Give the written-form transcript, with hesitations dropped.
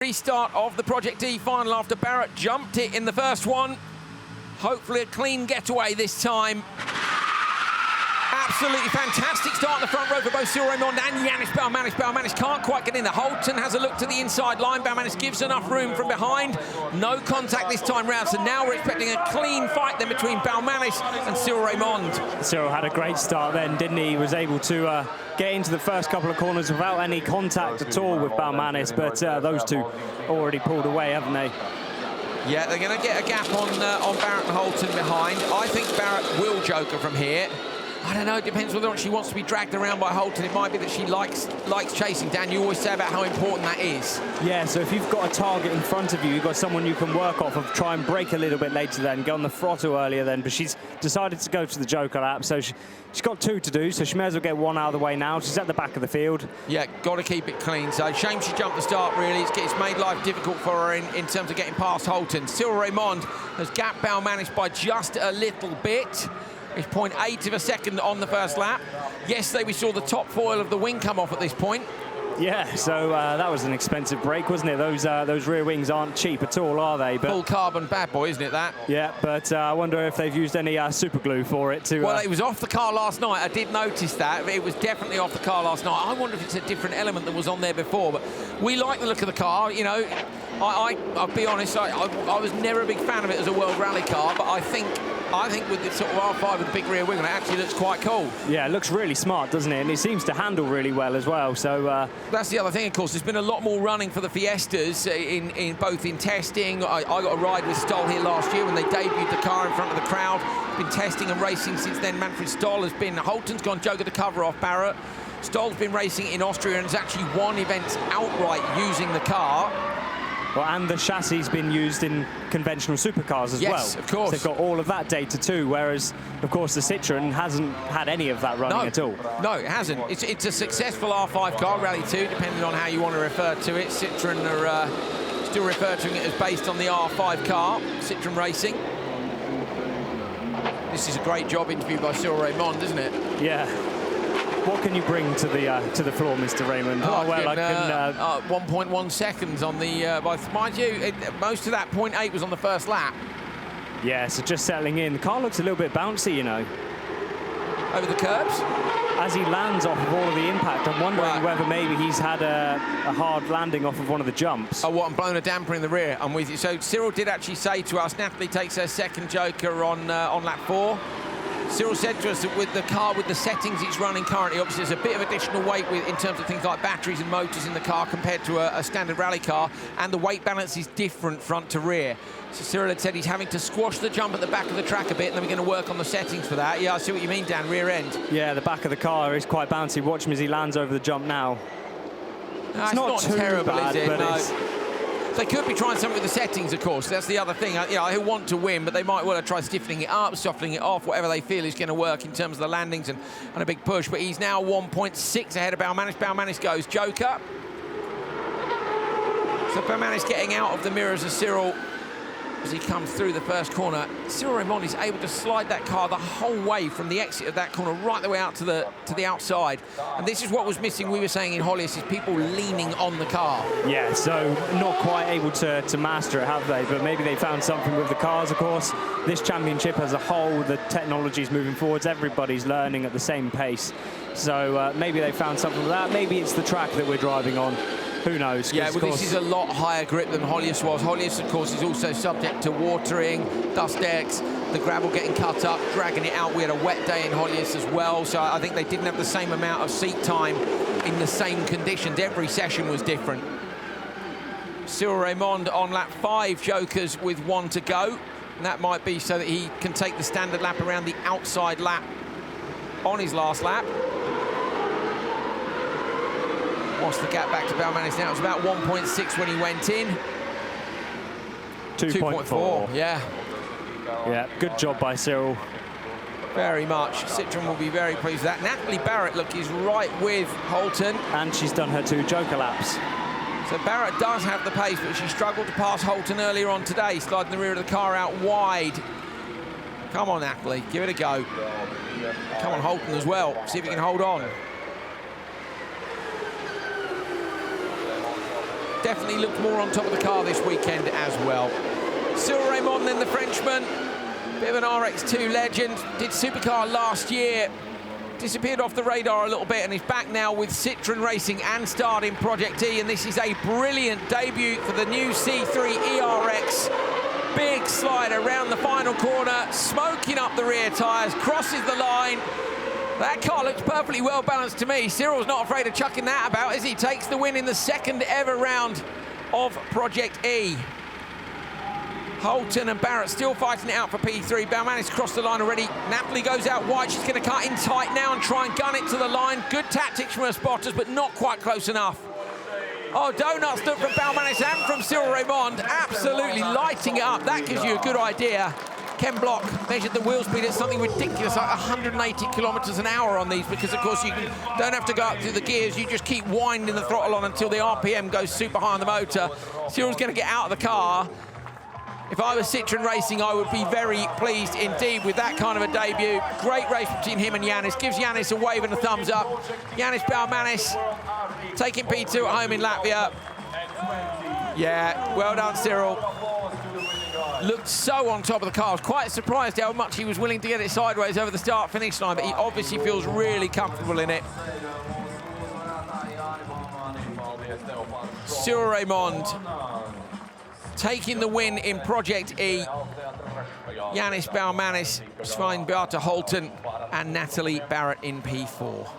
Restart of the Project D final after Barrett jumped it in the first one. Hopefully a clean getaway this time. Absolutely fantastic start in the front row for both Cyril Raymond and Yannis Baumanis. Baumanis can't quite get in there. Holton has a look to the inside line. Baumanis gives enough room from behind. No contact this time round, so now we're expecting a clean fight then between Baumanis and Cyril Raymond. Cyril had a great start then, didn't he? He was able to get into the first couple of corners without any contact at all with Baumanis, but those two already pulled away, haven't they? Yeah, they're going to get a gap on Barrett and Holton behind. I think Barrett will joker from here. I don't know, it depends whether or not she wants to be dragged around by Holton. It might be that she likes chasing. Dan, you always say about how important that is. Yeah, so if you've got a target in front of you, you've got someone you can work off of, try and break a little bit later then, go on the throttle earlier then, but she's decided to go to the joker lap, so she's got two to do, so she may as well get one out of the way now. She's at the back of the field. Yeah, got to keep it clean, so shame she jumped the start, really. It's made life difficult for her in terms of getting past Holton. Cyril Raymond has gapped Baumanis by just a little bit. It's 0.8 of a second on the first lap. Yesterday we saw the top foil of the wing come off at this point. Yeah, so that was an expensive break, wasn't it? Those rear wings aren't cheap at all, are they? But full carbon bad boy, isn't it, that? Yeah, but I wonder if they've used any super glue for it to... Well, it was off the car last night. I did notice that. It was definitely off the car last night. I wonder if it's a different element that was on there before, but we like the look of the car, you know. I'll be honest, I was never a big fan of it as a World Rally car, but I think with the sort of R5 with the big rear wing, it actually looks quite cool. Yeah, it looks really smart, doesn't it? And it seems to handle really well as well. So that's the other thing, of course. There's been a lot more running for the Fiestas in both in testing. I got a ride with Stoll here last year when they debuted the car in front of the crowd. Been testing and racing since then. Manfred Stoll has been. Holton's gone joker to cover off Barrett. Stoll's been racing in Austria and has actually won events outright using the car. Well, and the chassis has been used in conventional supercars as well. Yes, of course. So they've got all of that data too, whereas, of course, the Citroën hasn't had any of that running at all. No, it hasn't. It's a successful R5 car, Rally 2, depending on how you want to refer to it. Citroën are still referring to it as based on the R5 car, Citroën Racing. This is a great job interview by Cyril Raymond, isn't it? Yeah. What can you bring to the floor, Mr. Raymond? Oh, well, I can 1.1 seconds on the. Mind you, most of that 0.8 was on the first lap. Yeah, so just settling in. The car looks a little bit bouncy, you know. Over the curbs. As he lands off of all of the impact, I'm wondering whether maybe he's had a hard landing off of one of the jumps. Oh, what, and blown a damper in the rear. I'm with you. So Cyril did actually say to us, Natalie takes her second joker on lap 4. Cyril said to us that with the car, with the settings it's running currently, obviously there's a bit of additional weight in terms of things like batteries and motors in the car compared to a standard rally car, and the weight balance is different front to rear. So Cyril had said he's having to squash the jump at the back of the track a bit, and then we're going to work on the settings for that. Yeah, I see what you mean, Dan, rear end. Yeah, the back of the car is quite bouncy. Watch him as he lands over the jump now. No, it's not too terrible, bad, is it? But no. They could be trying something with the settings, of course. That's the other thing. You know, he'll want to win, but they might well try stiffening it up, softening it off, whatever they feel is going to work in terms of the landings and a big push. But he's now 1.6 ahead of Baumanis. Baumanis goes joker. So Baumanis getting out of the mirrors of Cyril as he comes through the first corner. Cyril Raymond is able to slide that car the whole way from the exit of that corner right the way out to the outside. And this is what was missing, we were saying in Hollis, is people leaning on the car. Yeah, so not quite able to master it, have they? But maybe they found something with the cars, of course. This championship as a whole, the technology is moving forwards. Everybody's learning at the same pace. So maybe they found something with that. Maybe it's the track that we're driving on. Who knows? Yeah, well, this is a lot higher grip than Hollius was. Hollius, of course, is also subject to watering, dust decks, the gravel getting cut up, dragging it out. We had a wet day in Hollius as well, so I think they didn't have the same amount of seat time in the same conditions. Every session was different. Cyril Raymond on lap 5, jokers with 1 to go. And that might be so that he can take the standard lap around the outside lap on his last lap. What's the gap back to Baumanis now? It's about 1.6 when he went in. 2.4. Yeah. Yeah, good job by Cyril. Very much. Citroën will be very pleased with that. Natalie Barrett, look, is right with Holton. And she's done her 2 joker laps. So Barrett does have the pace, but she struggled to pass Holton earlier on today, sliding the rear of the car out wide. Come on, Natalie, give it a go. Come on, Holton as well. See if he can hold on. definitely looked more on top of the car this weekend as well. Cyril Raymond, then the Frenchman, bit of an RX2 legend, did Supercar last year, disappeared off the radar a little bit, and is back now with Citroën Racing and starred in Project E, and this is a brilliant debut for the new C3 ERX. Big slide around the final corner, smoking up the rear tyres, crosses the line. That car looks perfectly well balanced to me. Cyril's not afraid of chucking that about as he takes the win in the second ever round of Project E. Holton and Barrett still fighting it out for P3. Baumanis crossed the line already. Napoli goes out wide. She's going to cut in tight now and try and gun it to the line. Good tactics from her spotters, but not quite close enough. Oh, donuts look from Baumanis and from Cyril Raymond. Absolutely lighting it up. That gives you a good idea. Ken Block measured the wheel speed at something ridiculous, like 180 kilometers an hour on these, because of course you don't have to go up through the gears, you just keep winding the throttle on until the RPM goes super high on the motor. Cyril's going to get out of the car. If I was Citroën Racing, I would be very pleased indeed with that kind of a debut. Great race between him and Yanis. Gives Yanis a wave and a thumbs up. Yanis Baumanis taking P2 at home in Latvia. Yeah, well done, Cyril. Looked so on top of the car. I was quite surprised how much he was willing to get it sideways over the start-finish line, but he obviously feels really comfortable in it. Cyril Raymond taking the win in Project E. Yanis Baumanis, Svein Beate Holten, and Natalie Barrett in P4.